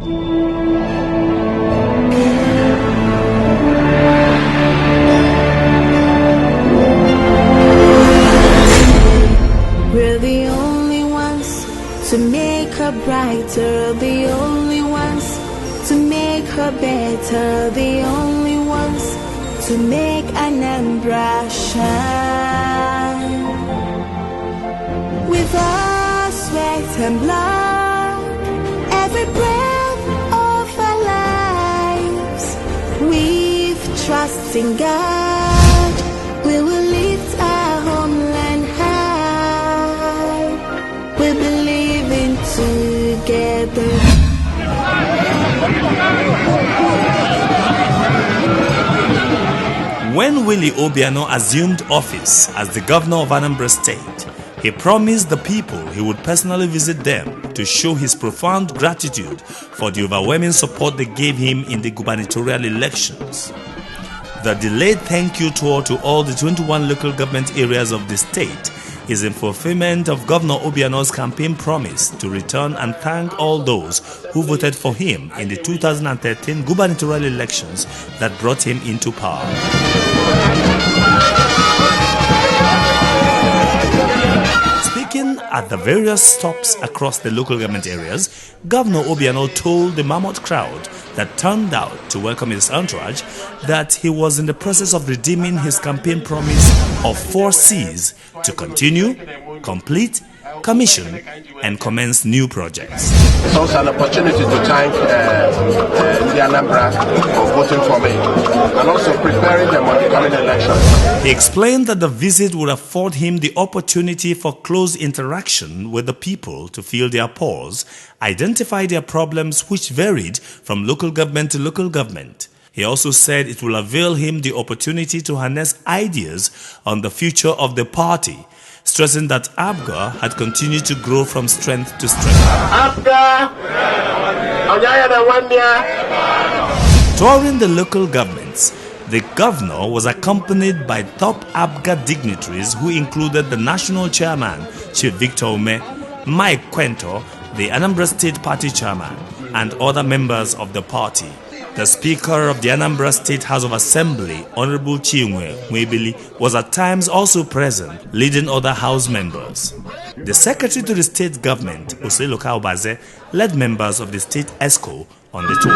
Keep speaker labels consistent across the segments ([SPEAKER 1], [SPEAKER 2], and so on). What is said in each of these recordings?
[SPEAKER 1] We're the only ones to make her brighter, the only ones to make her better, the only ones to make Anambra shine. With our sweat and blood, every breath of our lives, with trust in God, we will lift our homeland high. We believe in together.
[SPEAKER 2] When Willie Obiano assumed office as the governor of Anambra State, he promised the people he would personally visit them to show his profound gratitude for the overwhelming support they gave him in the gubernatorial elections. The delayed thank you tour to all the 21 local government areas of the state is in fulfillment of Governor Obiano's campaign promise to return and thank all those who voted for him in the 2013 gubernatorial elections that brought him into power. Speaking at the various stops across the local government areas, Governor Obiano told the mammoth crowd that turned out to welcome his entourage that he was in the process of redeeming his campaign promise of 4 C's to continue, complete, commission, and commence new projects.
[SPEAKER 3] It's also an opportunity to thank the Anambra for voting for me and also preparing them on the coming elections.
[SPEAKER 2] He explained that the visit would afford him the opportunity for close interaction with the people to feel their pulse, identify their problems which varied from local government to local government. He also said it will avail him the opportunity to harness ideas on the future of the party, stressing that ABGA had continued to grow from strength to strength. Touring the local governments, the governor was accompanied by top ABGA dignitaries who included the national chairman, Chief Victor Ume, Mike Quento, the Anambra State Party chairman, and other members of the party. The Speaker of the Anambra State House of Assembly, Honorable Chinwe Nwebili, was at times also present, leading other House members. The Secretary to the State Government, Oselo Kaubaze, led members of the State ESCO on the tour.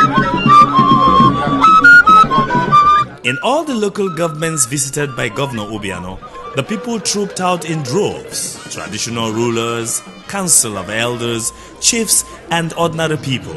[SPEAKER 2] In all the local governments visited by Governor Obiano, the people trooped out in droves, traditional rulers, council of elders, chiefs, and ordinary people.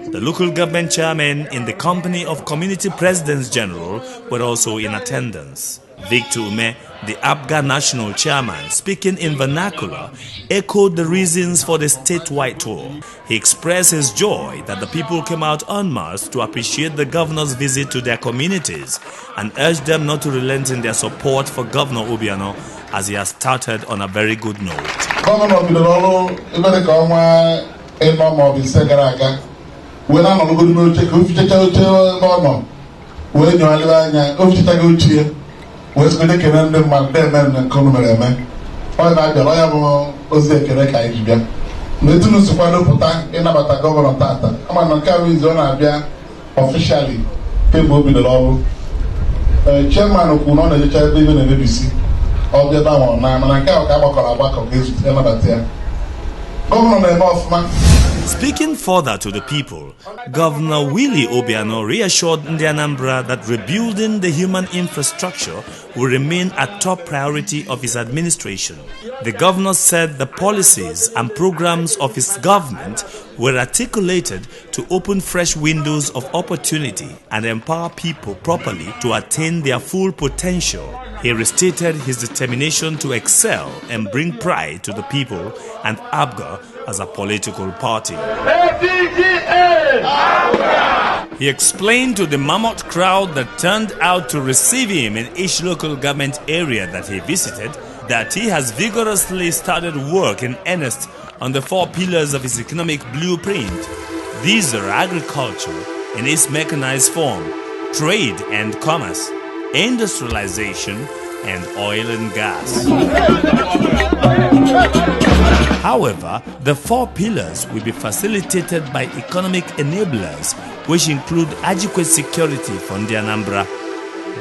[SPEAKER 2] The local government chairmen, in the company of community presidents general, were also in attendance. Victor Ume, the ABGA national chairman, speaking in vernacular, echoed the reasons for the statewide tour. He expressed his joy that the people came out en masse to appreciate the governor's visit to their communities and urged them not to relent in their support for Governor Obiano as he has started on a very good note.
[SPEAKER 4] When I'm going to take off the normal, when you are off the Taguchi, what's going to come in my man and Column. Why not the lawyer Ozekereka? Netuno Supano Puta in about a governor Tata. I'm on carrying zone officially. People be the law. Chairman of Punon, the child even in ABC. All the other one, and I can't come back of this another tier. Governor Moffman.
[SPEAKER 2] Speaking further to the people, Governor Willie Obiano reassured the Anambra that rebuilding the human infrastructure will remain a top priority of his administration. The governor said the policies and programs of his government were articulated to open fresh windows of opportunity and empower people properly to attain their full potential. He restated his determination to excel and bring pride to the people and ABGA as a political party. He explained to the mammoth crowd that turned out to receive him in each local government area that he visited that he has vigorously started work in earnest on the 4 pillars of his economic blueprint. These are agriculture in its mechanized form, trade and commerce, industrialization, and oil and gas. However, the 4 pillars will be facilitated by economic enablers, which include adequate security for the Anambra.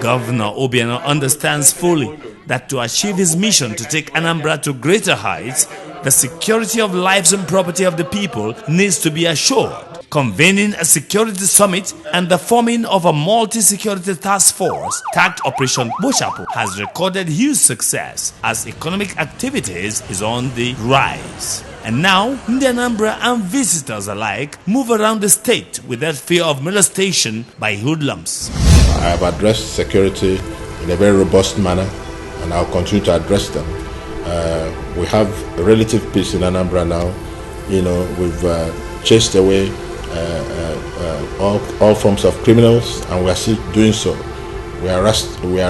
[SPEAKER 2] Governor Obiano understands fully that to achieve his mission to take Anambra to greater heights, the security of lives and property of the people needs to be assured. Convening a security summit and the forming of a multi-security task force tagged Operation Boshapu has recorded huge success as economic activities is on the rise. And now, the Anambra and visitors alike move around the state without fear of molestation by hoodlums.
[SPEAKER 5] I have addressed security in a very robust manner, and I'll continue to address them. We have a relative peace in Anambra now. We've chased away all forms of criminals, and we are still doing so. We are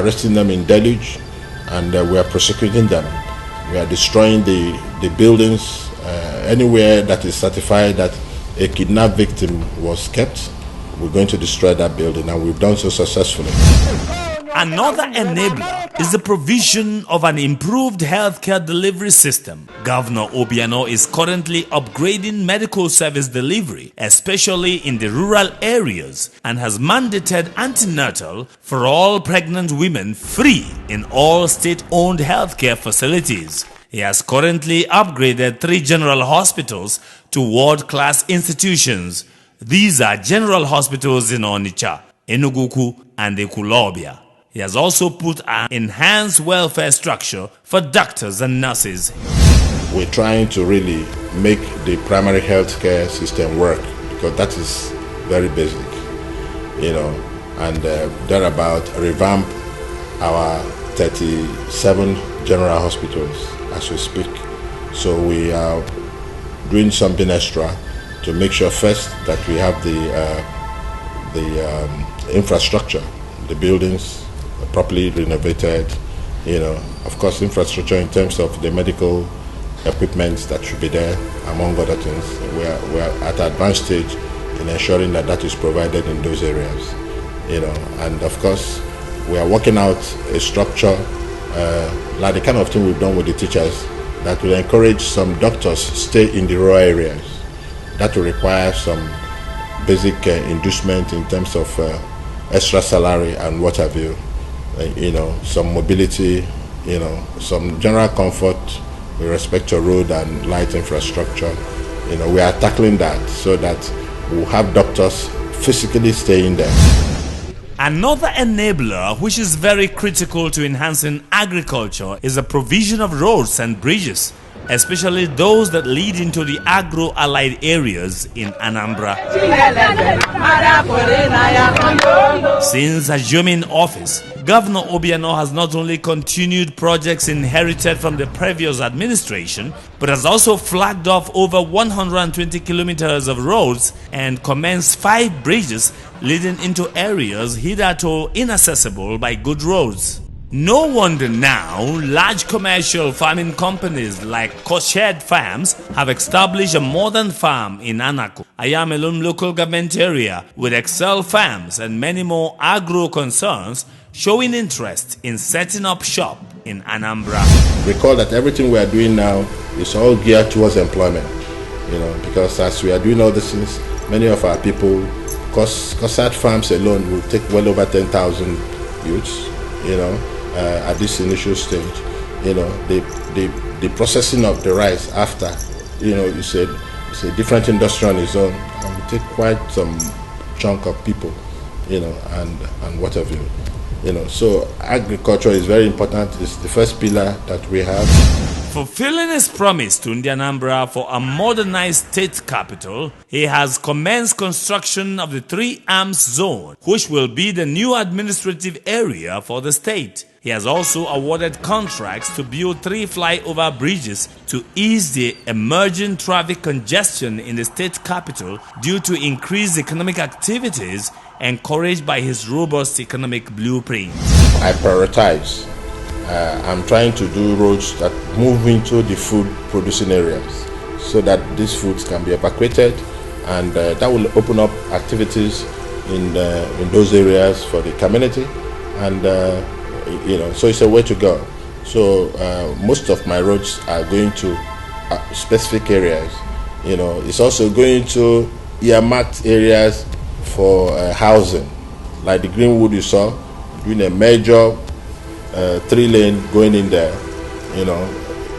[SPEAKER 5] arresting them in deluge, and we are prosecuting them. We are destroying the buildings anywhere that is certified that a kidnapped victim was kept. We're going to destroy that building, and we've done so successfully.
[SPEAKER 2] Another enabler is the provision of an improved healthcare delivery system. Governor Obiano is currently upgrading medical service delivery, especially in the rural areas, and has mandated antenatal for all pregnant women free in all state-owned healthcare facilities. He has currently upgraded 3 general hospitals to world-class institutions. These are general hospitals in Onitsha, Enugu, and Ekulobia. He has also put an enhanced welfare structure for doctors and nurses.
[SPEAKER 5] We're trying to really make the primary healthcare system work, because that is very basic, and thereabout revamp our 37 general hospitals as we speak. So we are doing something extra to make sure first that we have the infrastructure, the buildings properly renovated, of course infrastructure in terms of the medical equipment that should be there, among other things. We are at an advanced stage in ensuring that that is provided in those areas, and of course we are working out a structure like the kind of thing we've done with the teachers that will encourage some doctors stay in the rural areas. That will require some basic inducement in terms of extra salary and what have you, some mobility, some general comfort with respect to road and light infrastructure. We are tackling that so that we'll have doctors physically staying there.
[SPEAKER 2] Another enabler which is very critical to enhancing agriculture is the provision of roads and bridges, especially those that lead into the agro-allied areas in Anambra. Since assuming office, Governor Obiano has not only continued projects inherited from the previous administration, but has also flagged off over 120 kilometers of roads and commenced 5 bridges leading into areas hitherto inaccessible by good roads. No wonder now large commercial farming companies like Koshed Farms have established a modern farm in Anako, Ayamelum local government area, with Excel Farms and many more agro concerns showing interest in setting up shop in Anambra.
[SPEAKER 5] Recall that everything we are doing now is all geared towards employment, because as we are doing all these things, many of our people, Koshed Farms alone will take well over 10,000 youths, at this initial stage. The processing of the rice after, it's a different industry on its own, and will take quite some chunk of people, and what have you. So agriculture is very important. It's the first pillar that we have.
[SPEAKER 2] Fulfilling his promise to Anambra for a modernized state capital, he has commenced construction of the 3 Arms Zone, which will be the new administrative area for the state. He has also awarded contracts to build 3 flyover bridges to ease the emerging traffic congestion in the state capital due to increased economic activities encouraged by his robust economic blueprint.
[SPEAKER 5] I prioritize. I'm trying to do roads that move into the food producing areas so that these foods can be evacuated, and that will open up activities in those areas for the community, and so it's a way to go. So most of my roads are going to specific areas. It's also going to earmarked areas for housing, like the Greenwood you saw, doing a major 3-lane going in there.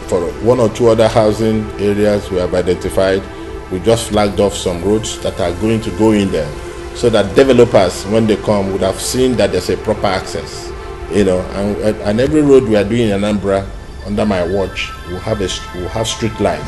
[SPEAKER 5] For 1 or 2 other housing areas we have identified, we just flagged off some roads that are going to go in there, so that developers, when they come, would have seen that there's a proper access. And every road we are doing in Anambra under my watch will have street lights.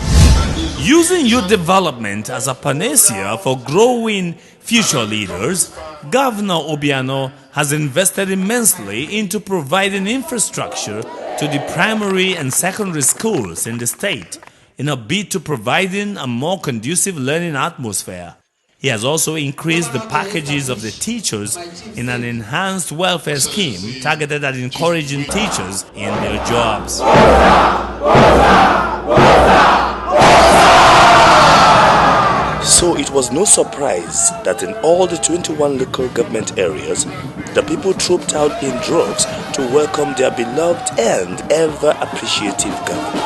[SPEAKER 2] Using youth development as a panacea for growing future leaders, Governor Obiano has invested immensely into providing infrastructure to the primary and secondary schools in the state in a bid to providing a more conducive learning atmosphere. He has also increased the packages of the teachers in an enhanced welfare scheme targeted at encouraging teachers in their jobs. So it was no surprise that in all the 21 local government areas, the people trooped out in droves to welcome their beloved and ever appreciative governor.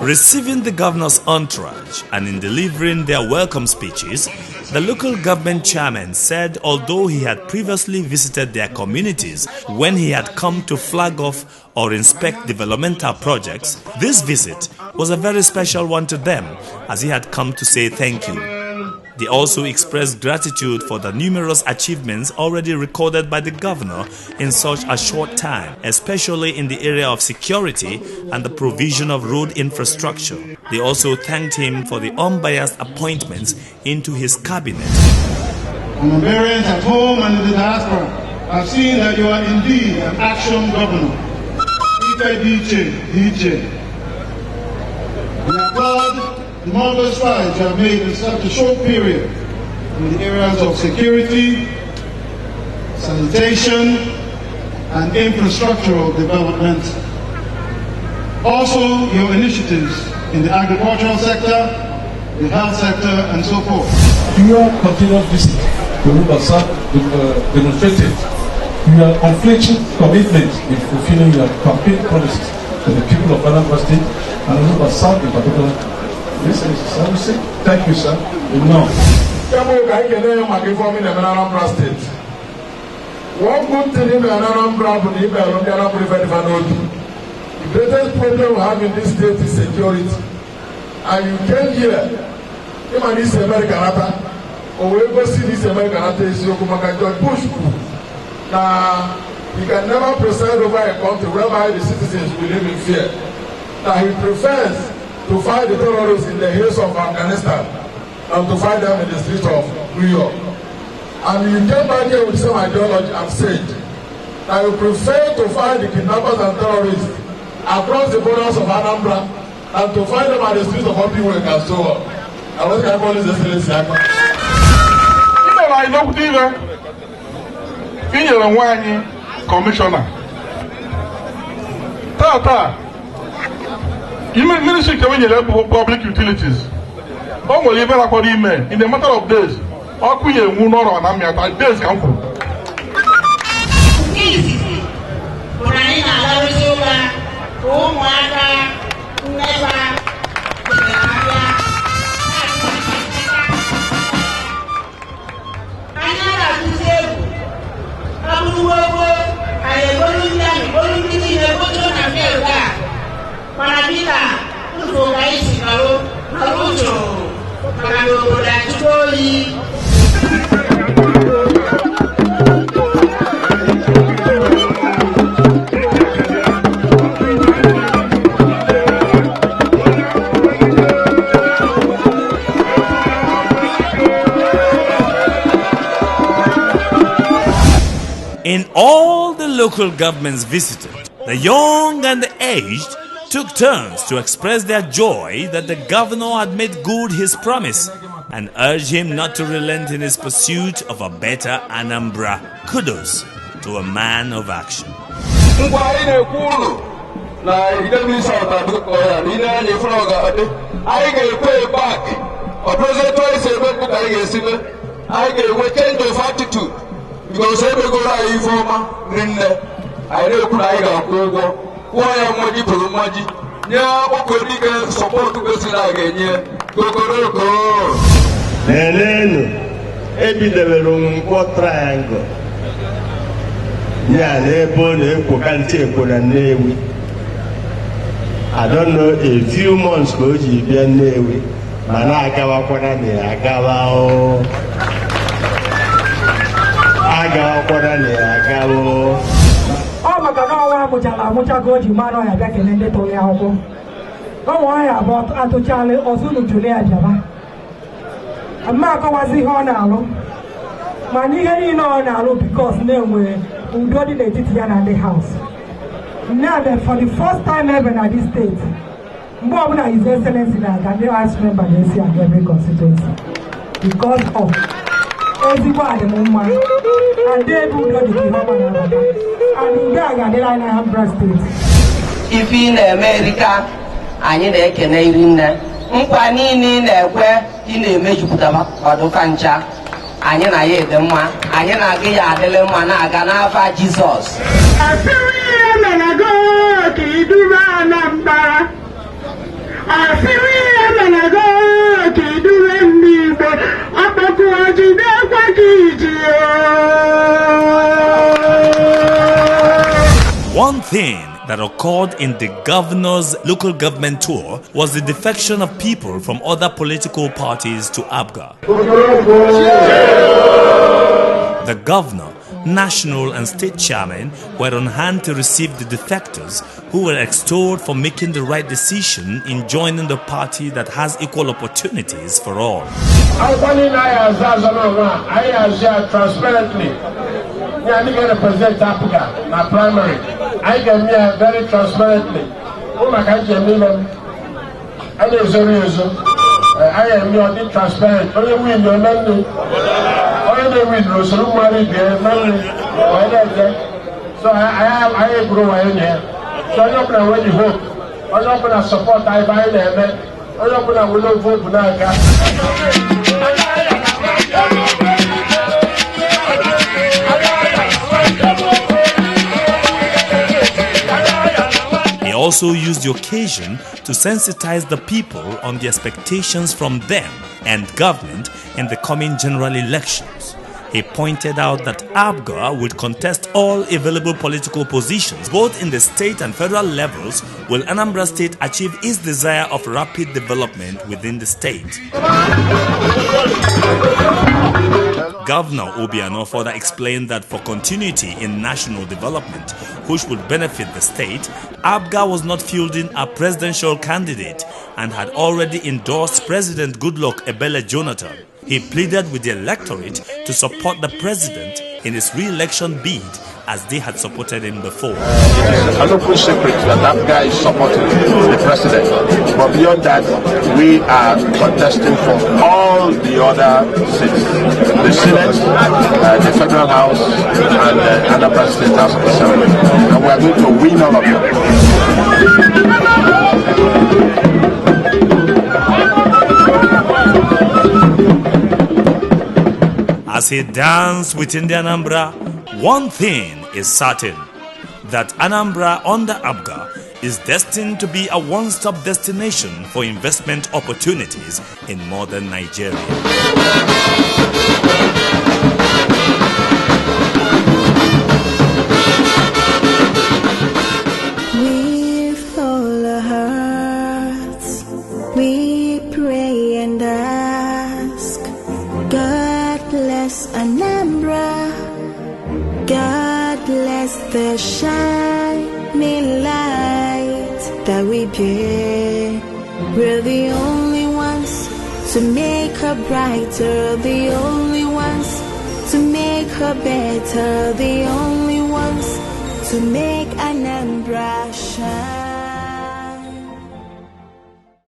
[SPEAKER 2] Receiving the governor's entourage and in delivering their welcome speeches, the local government chairman said although he had previously visited their communities when he had come to flag off or inspect developmental projects, this visit was a very special one to them, as he had come to say thank you. They also expressed gratitude for the numerous achievements already recorded by the governor in such a short time, especially in the area of security and the provision of road infrastructure. They also thanked him for the unbiased appointments into his cabinet.
[SPEAKER 6] Hungarians at home and in the diaspora have seen that you are indeed an action governor. We are proud the marvelous strides you have made in such a short period in the areas of security, sanitation, and infrastructural development. Also, your initiatives in the agricultural sector, the health sector, and so forth.
[SPEAKER 7] Your continuous visit to Rubasa demonstrated your unflinching commitment in fulfilling your campaign promises to the people of Anambra State and Rubasa in particular. This is service. Thank you, sir. No.
[SPEAKER 8] One good thing in Anambra, the greatest problem we have in this state is security. And you came here, you might see American or we go see this American is Yokumaka Bush. Now, he can never preside over a country whereby the citizens will live in fear. Now, he prefers to fight the terrorists in the hills of Afghanistan and to fight them in the streets of New York. And you came back here with some ideology and said that you prefer to fight the kidnappers and terrorists across the borders of Anambra and to fight them at the streets of Obianwo and so on. And what can I call this excellency?
[SPEAKER 9] I know Diva, Commissioner. Tata. Ministry of Public Utilities. In a matter of days, days
[SPEAKER 2] In all the local governments visited, the young and the aged took turns to express their joy that the governor had made good his promise and urged him not to relent in his pursuit of a better Anambra. Kudos to a man of action.
[SPEAKER 8] because every go I informa Rinne, I don't put I got over. Why am I people money? Yeah, what could we get support to go again? Go.
[SPEAKER 10] Neneno, ebidebere one triangle. Yeah, I don't know, a few months ago, you been Newi. Managawa Kwanani, Agao.
[SPEAKER 11] Oh, my God, Mucha go to Mano, I reckon, and they told me how to. Oh, why about Ato Charlie or Zulu Julia Java? A Marco was the honor. My nigga, no, because no way, we got it at the house. Now, that for the first time ever at this state, Mbona His Excellency and the Vice Member and every constituency because of everybody movement and they will not the and in Gaga, the line Anambra State.
[SPEAKER 12] If in America, and in the Canadian, Mpani in a major Padokancha, and in a Yedema, and in a Gaya de Lemana, Ganafa Jesus. I go to do Anambra. I feel to do me, but
[SPEAKER 2] one thing that occurred in the governor's local government tour was the defection of people from other political parties to ABGA. The governor, national and state chairmen were on hand to receive the defectors who were extolled for making the right decision in joining the party that has equal opportunities for all.
[SPEAKER 3] I transparently. I'm going to present Africa, my primary. I can be very transparently. Oh my God, I am not transparent. Only win your money. Only win those who marry their money. So I grow in here. So I'm not going to win hope. I'm not going to support I buy them. I'm not going to vote for that.
[SPEAKER 2] He also used the occasion to sensitize the people on the expectations from them and government in the coming general elections. He pointed out that ABGA would contest all available political positions, both in the state and federal levels, will Anambra State achieve its desire of rapid development within the state. Governor Obiano further explained that for continuity in national development, which would benefit the state, ABGA was not fielding a presidential candidate and had already endorsed President Goodluck Ebele Jonathan. He pleaded with the electorate to support the president in his re-election bid as they had supported him before.
[SPEAKER 3] It's an open secret that ABGA is supporting the president. But beyond that, we are contesting for all the other seats. The Senate, the Federal House, and the Anambra State House of Assembly. And we are going to win all of them.
[SPEAKER 2] As he danced within the Anambra, one thing is certain, that Anambra under ABGA is destined to be a one-stop destination for investment opportunities in modern Nigeria.
[SPEAKER 1] With all our hearts, we pray and ask, God bless Anambra, God bless the shining light that we bear. We're the only ones to make her brighter, the only ones to make her better, the only ones to make Anambra shine.